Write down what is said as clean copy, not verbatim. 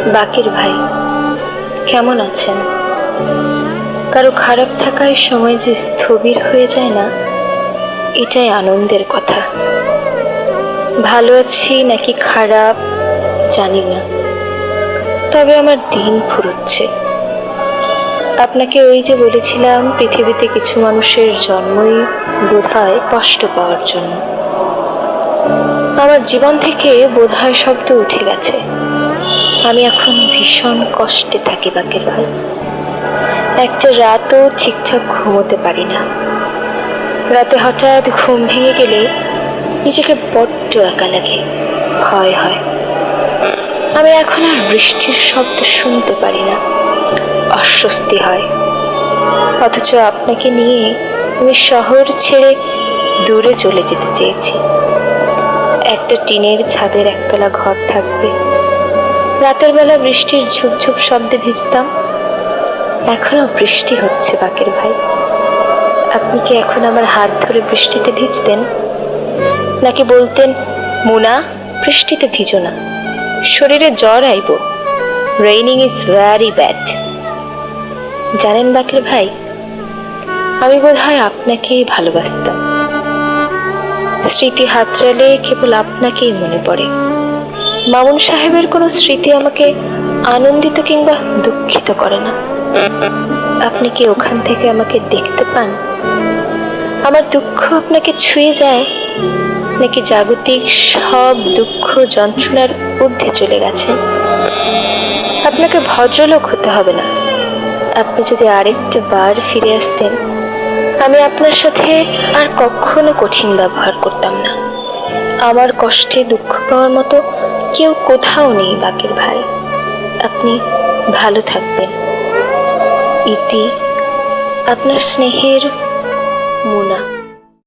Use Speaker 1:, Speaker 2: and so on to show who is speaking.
Speaker 1: বাকের ভাই, কেমন আছেন? কারো খারাপ থাকায় সময় যে স্থবির হয়ে যায় না, এটাই আনন্দের কথা। ভালো আছি নাকি খারাপ জানি না, তবে আমার দিন ফুরোচ্ছে। আপনাকে ওই যে বলেছিলাম, পৃথিবীতে কিছু মানুষের জন্মই বোধহয় কষ্ট পাওয়ার জন্য। আমার জীবন থেকে বোধহয় শব্দ উঠে গেছে। আমি এখন ভীষণ কষ্টে থাকি বাকের ভাই। একটা রাতও ঠিকঠাক ঘুমোতে পারি না। রাতে হঠাৎ ঘুম ভেঙে গেলে নিজেকে বড্ড একা লাগে, ভয় হয়। আমি এখন আর বৃষ্টির শব্দ শুনতে পারি না, অস্বস্তি হয়। অথচ আপনাকে নিয়ে আমি শহর ছেড়ে দূরে চলে যেতে চেয়েছি। একটা টিনের ছাদের একতলা ঘর থাকবে, রাতের বেলা বৃষ্টির ঝুপঝুপ শব্দে ভিজতাম। এখনো বৃষ্টি হচ্ছে বাকের ভাই। আপনি কি এখন আমার হাত ধরে বৃষ্টিতে ভিজতেন, নাকি বলতেন, মুনা, বৃষ্টিতে ভিজো না, শরীরে জ্বর আইব, রেইনিং ইজ ভেরি ব্যাড। জানেন বাকের ভাই, আমি বোধহয় আপনাকেই ভালোবাসতাম। স্মৃতি হাতড়ালে কেবল আপনাকেই মনে পড়ে। মামুন সাহেবের কোনো স্মৃতি আমাকে আনন্দিত কিংবা দুঃখিত করে না। আপনি কি ওখান থেকে আমাকে দেখতে পান? আমার দুঃখ আপনাকে ছুঁয়ে যায়, নাকি জাগতিক সব দুঃখ যন্ত্রণার ঊর্ধ্বে চলে গেছে? আপনাকে ভদ্রলোক হতে হবে না। আপনি যদি আরেকটা বার ফিরে আসতেন, আমি আপনার সাথে আর কখনো কঠিন ব্যবহার করতাম না। আমার কষ্টে দুঃখ পাওয়ার মতো কেউ কোথাও নেই বাকের ভাই। আপনি ভালো থাকবেন। ইতি, আপনার স্নেহের